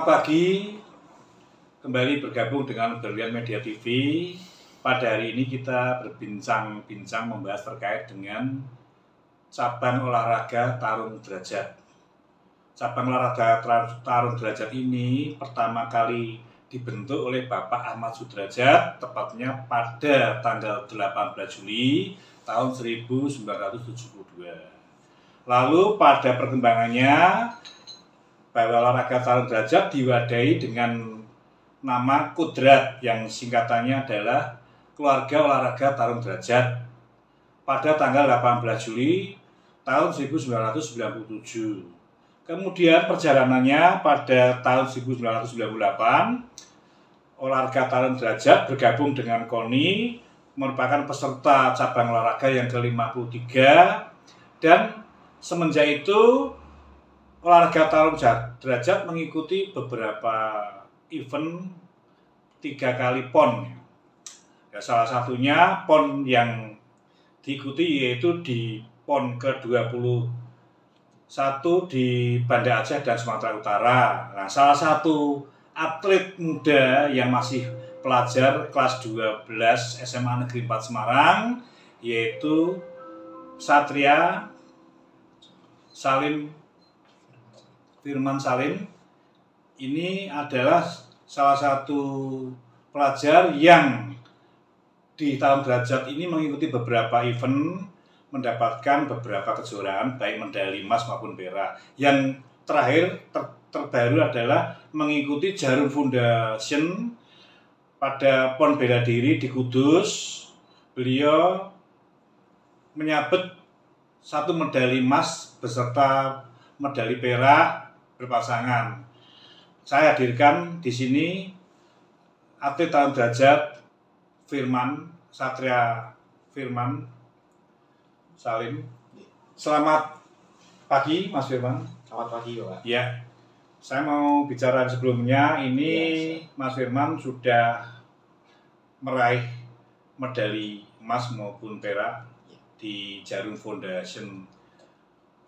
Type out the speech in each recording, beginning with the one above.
Selamat pagi, kembali bergabung dengan Berlian Media TV. Pada hari ini kita berbincang-bincang membahas terkait dengan cabang olahraga tarung derajat. Cabang olahraga tarung derajat ini pertama kali dibentuk oleh Bapak Ahmad Sudrajat, tepatnya pada tanggal 18 Juli tahun 1972. Lalu pada perkembangannya, bahwa olahraga tarung derajat diwadahi dengan nama Kodrat yang singkatannya adalah Keluarga Olahraga Tarung Derajat pada tanggal 18 Juli tahun 1997. Kemudian perjalanannya pada tahun 1998, olahraga tarung derajat bergabung dengan KONI, merupakan peserta cabang olahraga yang ke-53, dan semenjak itu olahraga tarung derajat mengikuti beberapa event 3 kali PON. Ya, salah satunya PON yang diikuti yaitu di PON ke-21 di Banda Aceh dan Sumatera Utara. Nah, salah satu atlet muda yang masih pelajar kelas 12 SMA Negeri 4 Semarang yaitu Satria Firman Salim. Ini adalah salah satu pelajar yang di tarung derajat ini mengikuti beberapa event, mendapatkan beberapa kejuaraan baik medali emas maupun perak. Yang terakhir terbaru adalah mengikuti Jarum Foundation pada PON bela diri di Kudus. Beliau menyabet 1 medali emas beserta medali perak berpasangan. Saya hadirkan di sini atlet tarung derajat Satria Firman Salim. Selamat pagi, Mas Firman. Selamat pagi, Pak. Ya, saya mau bicara sebelumnya. Ini ya, Mas Firman sudah meraih medali emas maupun perak di Jarum Foundation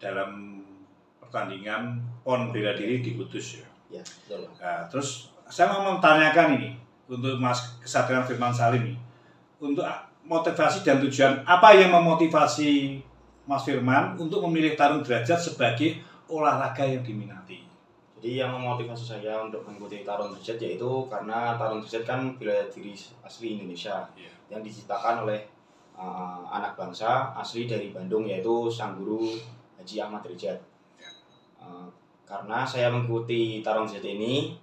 dalam pertandingan PON bela diri di Kudus ya. Ya, betul. Nah, terus saya mau menanyakan ini untuk Mas Kesatria Firman Salim ini, untuk motivasi dan tujuan apa yang memotivasi Mas Firman untuk memilih tarung derajat sebagai olahraga yang diminati? Jadi yang memotivasi saya untuk mengikuti tarung derajat yaitu karena tarung derajat kan bela diri asli Indonesia yang diciptakan oleh anak bangsa asli dari Bandung yaitu Sang Guru Haji Ahmad Derajat. Karena saya mengikuti tarung derajat ini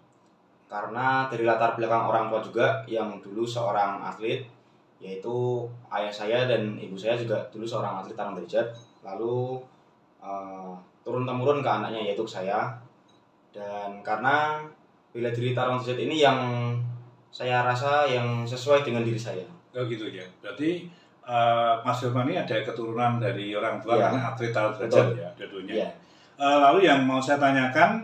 karena dari latar belakang orang tua juga yang dulu seorang atlet, yaitu ayah saya dan ibu saya juga dulu seorang atlet tarung derajat, lalu turun temurun ke anaknya yaitu saya. Dan karena bela diri tarung derajat ini yang saya rasa yang sesuai dengan diri saya. Oh gitu ya. Berarti Mas Firman ini ada keturunan dari orang tua ya, karena atlet tarung derajat ya, dua-duanya. Ya. Lalu yang mau saya tanyakan,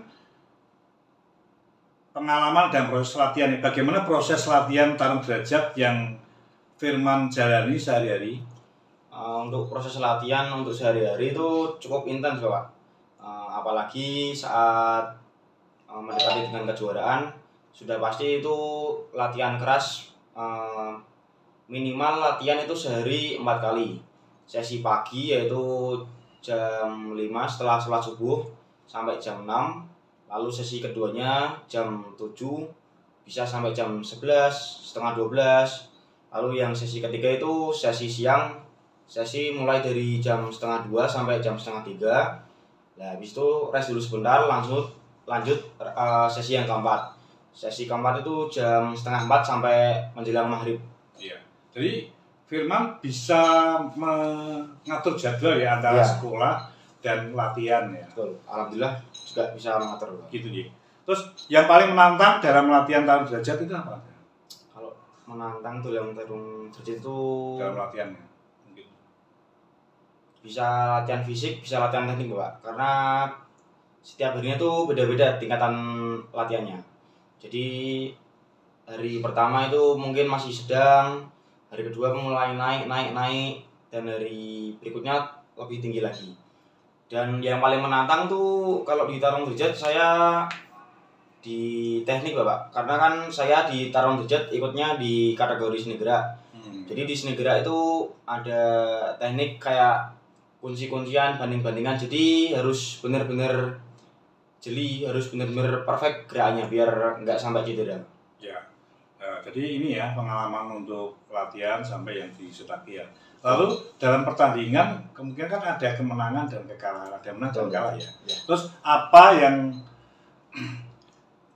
pengalaman dan proses latihan. Bagaimana proses latihan tarung derajat yang Firman jalani sehari-hari? Untuk proses latihan untuk sehari-hari itu cukup intens, Pak. Apalagi saat mendekati dengan kejuaraan, sudah pasti itu latihan keras. Minimal latihan itu sehari 4 kali. Sesi pagi yaitu jam 5 setelah sholat subuh sampai jam 6. Lalu sesi keduanya jam 7 bisa sampai jam 11, setengah 12. Lalu yang sesi ketiga itu sesi siang. Sesi mulai dari jam setengah 2 sampai jam setengah 3. Nah, habis itu rest dulu sebentar, lanjut sesi yang keempat. Sesi keempat itu jam setengah 4 sampai menjelang maghrib. Iya. Jadi Firman bisa mengatur jadwal ya antara sekolah dan latihan ya. Betul. Alhamdulillah juga bisa mengatur. Gitu ya. Terus yang paling menantang dalam latihan tarung derajat itu apa? Kalau menantang tuh yang tarung derajat itu dalam latihannya mungkin bisa latihan fisik, bisa latihan teknik, Pak. Karena setiap harinya tuh beda-beda tingkatan latihannya. Jadi hari pertama itu mungkin masih sedang, hari kedua mulai naik, dan hari berikutnya lebih tinggi lagi. Dan yang paling menantang tuh kalau di tarung derajat saya Di teknik Bapak, karena kan saya di Tarung Derajat ikutnya di kategori seni gerak. Jadi di seni gerak itu ada teknik kayak kunci-kuncian, banding-bandingan, jadi harus benar-benar jeli, harus benar-benar perfect gerakannya biar nggak sampai cedera. Ya, jadi ini ya pengalaman untuk latihan sampai yang di Sutaki ya. Lalu dalam pertandingan kemungkinan kan ada kemenangan dan kekalahan, ada menang dan kalah ya. Terus apa yang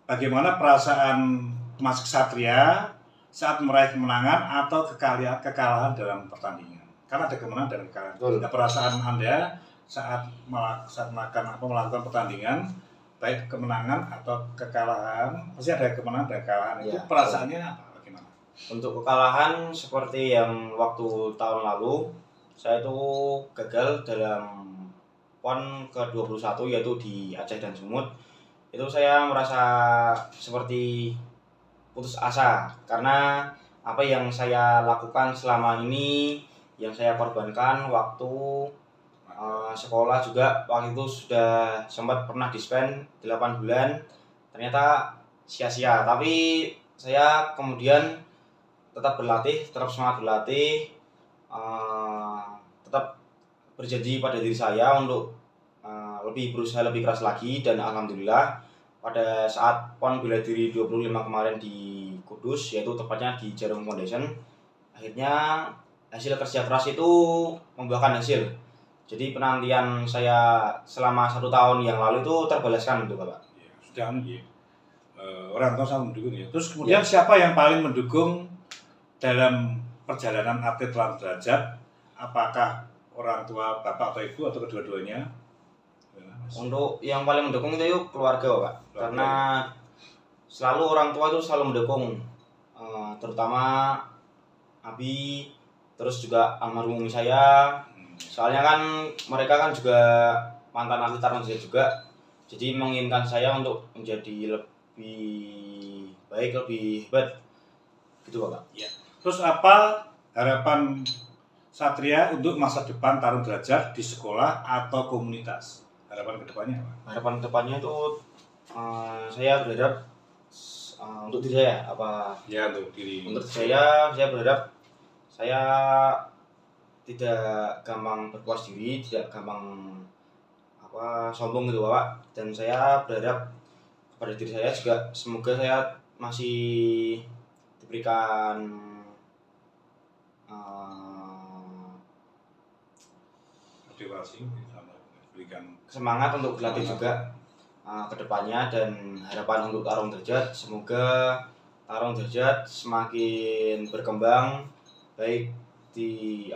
bagaimana perasaan Mas Ksatria saat meraih kemenangan atau kekalahan dalam pertandingan? Karena ada kemenangan dan kekalahan. Nah, perasaan Anda saat melakukan pertandingan, baik kemenangan atau kekalahan, pasti ada kemenangan dan kekalahan. Itu perasaannya apa? Bagaimana? Untuk kekalahan seperti yang waktu tahun lalu, saya itu gagal dalam PON ke-21 yaitu di Aceh dan Sumut. Itu saya merasa seperti putus asa karena apa yang saya lakukan selama ini, yang saya korbankan waktu sekolah juga, waktu itu sudah sempat pernah dispend 8 bulan, ternyata sia-sia. Tapi saya kemudian tetap berlatih, tetap semangat berlatih, tetap berjanji pada diri saya untuk lebih berusaha lebih keras lagi, dan alhamdulillah pada saat PON bela diri 25 kemarin di Kudus, yaitu tepatnya di Jarum Foundation, akhirnya hasil kerja keras itu membuahkan hasil. Jadi penantian saya selama 1 tahun yang lalu itu terbalaskan gitu Bapak. Ya, sudah ya. Orang tua sangat mendukung ya. Terus kemudian siapa yang paling mendukung dalam perjalanan atlet Tarung Derajat? Apakah orang tua Bapak atau Ibu atau kedua-duanya? Untuk yang paling mendukung itu keluarga Bapak. Karena selalu orang tua itu selalu mendukung, terutama Abi, terus juga almarhum umi saya. Soalnya kan mereka kan juga mantan atlet Tarung Derajat juga, jadi menginginkan saya untuk menjadi lebih baik, lebih hebat gitu Bapak. Ya. Terus apa harapan Satria untuk masa depan Tarung Derajat di sekolah atau komunitas? Harapan kedepannya apa? Harapan kedepannya itu saya berharap untuk diri saya apa? Ya, untuk diri. Untuk saya berharap saya tidak gampang berpuas diri, tidak gampang sombong gitu Bapak. Dan saya berharap kepada diri saya juga, semoga saya masih diberikan motivasi, berikan semangat untuk berlatih juga ke depannya. Dan harapan untuk Tarung Derajat, semoga Tarung Derajat semakin berkembang baik di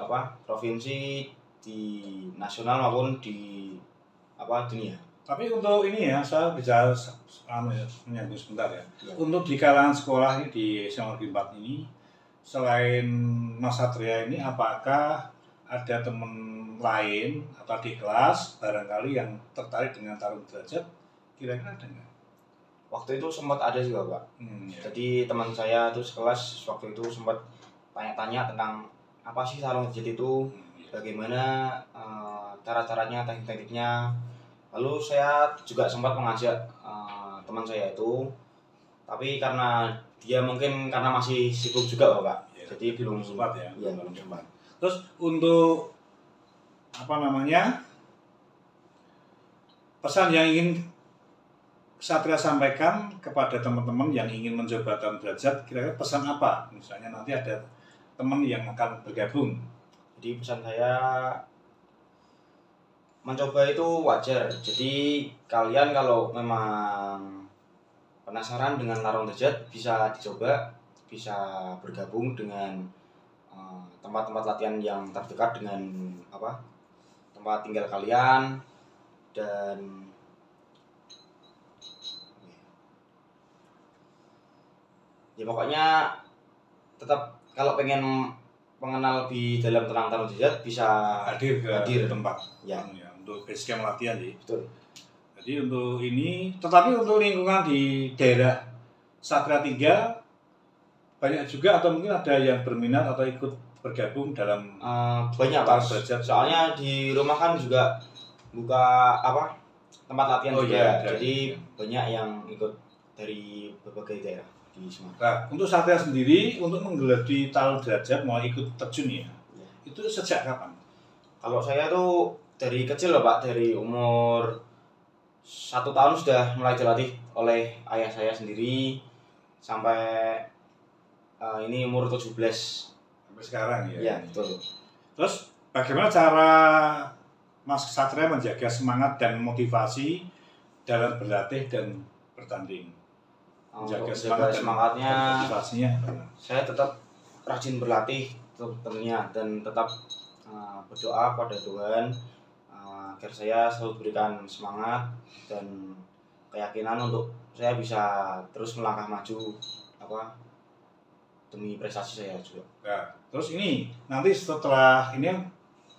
provinsi, di nasional maupun di dunia. Tapi untuk ini ya, saya bicara menyambung sebentar ya. Untuk di kalangan sekolah ini di SMA Negeri 4 ini, selain Mas Satria ini, apakah ada teman lain atau di kelas barangkali yang tertarik dengan Tarung Derajat? Kira-kira ada nggak? Waktu itu sempat ada juga Pak. Ya. Jadi teman saya itu sekelas waktu itu sempat tanya-tanya tentang apa sih Tarung Derajat itu, bagaimana cara-caranya, teknik-tekniknya. Lalu saya juga sempat mengajak teman saya itu, tapi karena dia mungkin karena masih sibuk juga Bapak, ya, jadi belum sempat ya. Iya, belum sempat. Terus untuk pesan yang ingin Satria sampaikan kepada teman-teman yang ingin mencoba Tarung Derajat, kira-kira pesan apa? Misalnya nanti ada teman yang akan bergabung. Jadi pesan saya, mencoba itu wajar. Jadi kalian kalau memang penasaran dengan Tarung Derajat, bisa dicoba, bisa bergabung dengan tempat-tempat latihan yang terdekat dengan tempat tinggal kalian. Dan ya pokoknya tetap kalau pengen mengenal lebih dalam tentang Tarung Derajat, bisa hadir ke tempat ya, untuk basecamp latihan sih. Betul. Jadi untuk ini, tetapi untuk lingkungan di daerah Satria 3 banyak juga, atau mungkin ada yang berminat atau ikut bergabung dalam banyak Pak. Soalnya di rumah kan juga buka tempat latihan juga. Iya, jadi banyak yang ikut dari berbagai daerah di Semarang. Nah, untuk Satria sendiri untuk menggelar di Tarung Derajat mau ikut terjun ya, itu sejak kapan? Kalau saya tuh dari kecil loh Pak, dari umur 1 tahun sudah mulai dilatih oleh ayah saya sendiri sampai ini umur 17. Sampai sekarang ya? Iya, betul. Terus bagaimana cara Mas Satria menjaga semangat dan motivasi dalam berlatih dan bertanding? Untuk Menjaga menjaga semangatnya, dan motivasinya. saya tetap rajin berlatih tentunya dan tetap berdoa pada Tuhan agar saya selalu diberikan semangat dan keyakinan untuk saya bisa terus melangkah maju demi prestasi saya juga. Nah, terus ini nanti setelah ini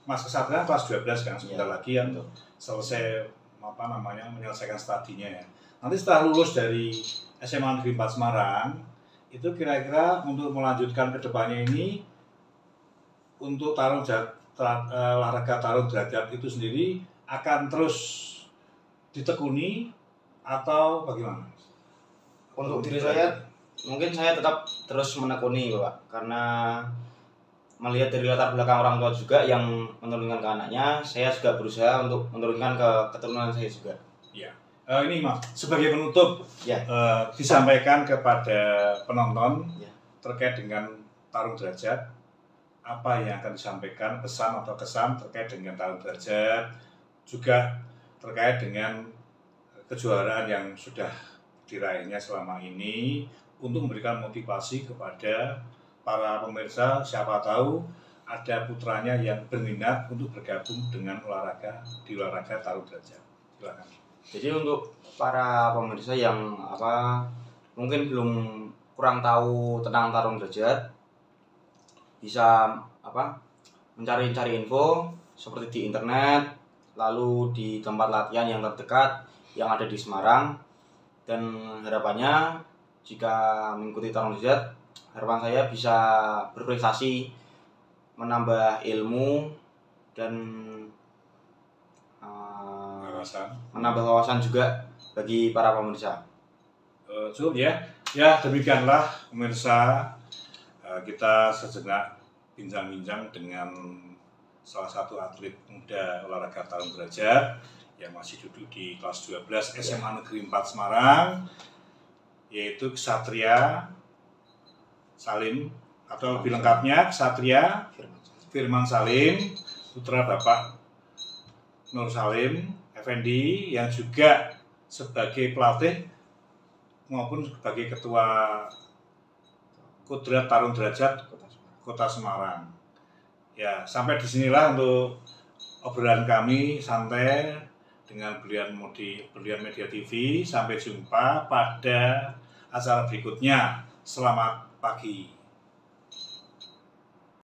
Mas Kesatria kelas 12 kan sebentar lagi yang selesai menyelesaikan studinya ya. Nanti setelah lulus dari SMA Negeri 4 Semarang itu kira-kira untuk melanjutkan ke depannya ini untuk olahraga tarung derajat itu sendiri akan terus ditekuni atau bagaimana? Untuk diri saya mungkin saya tetap terus menekuni Bapak, karena melihat dari latar belakang orang tua juga yang menurunkan ke anaknya, saya juga berusaha untuk menurunkan ke keturunan saya juga. Iya. Ini Mas, sebagai penutup ya. Disampaikan kepada penonton ya. Terkait dengan tarung derajat, apa yang akan disampaikan pesan atau kesan terkait dengan tarung derajat, juga terkait dengan kejuaraan yang sudah diraihnya selama ini untuk memberikan motivasi kepada para pemirsa, siapa tahu ada putranya yang berminat untuk bergabung dengan olahraga tarung derajat. Silakan. Jadi untuk para pemirsa yang mungkin belum kurang tahu tentang tarung derajat, bisa mencari info seperti di internet, lalu di tempat latihan yang terdekat yang ada di Semarang, dan harapannya jika mengikuti tarung derajat, harapan saya bisa berprestasi, menambah ilmu dan menambah wawasan juga bagi para pemirsa. Cukup ya. Ya, demikianlah pemirsa, kita sejenak bincang-bincang dengan salah satu atlet muda olahraga tarung derajat yang masih duduk di kelas 12 SMA Negeri 4 Semarang, yaitu Ksatria Salim, atau lebih lengkapnya Ksatria Firman Salim, putra Bapak Nur Salim Effendi, yang juga sebagai pelatih maupun sebagai ketua Kodrat Tarung Derajat Kota Semarang. Ya, sampai disinilah untuk obrolan kami santai dengan Berlian Media TV. Sampai jumpa pada acara berikutnya. Selamat pagi.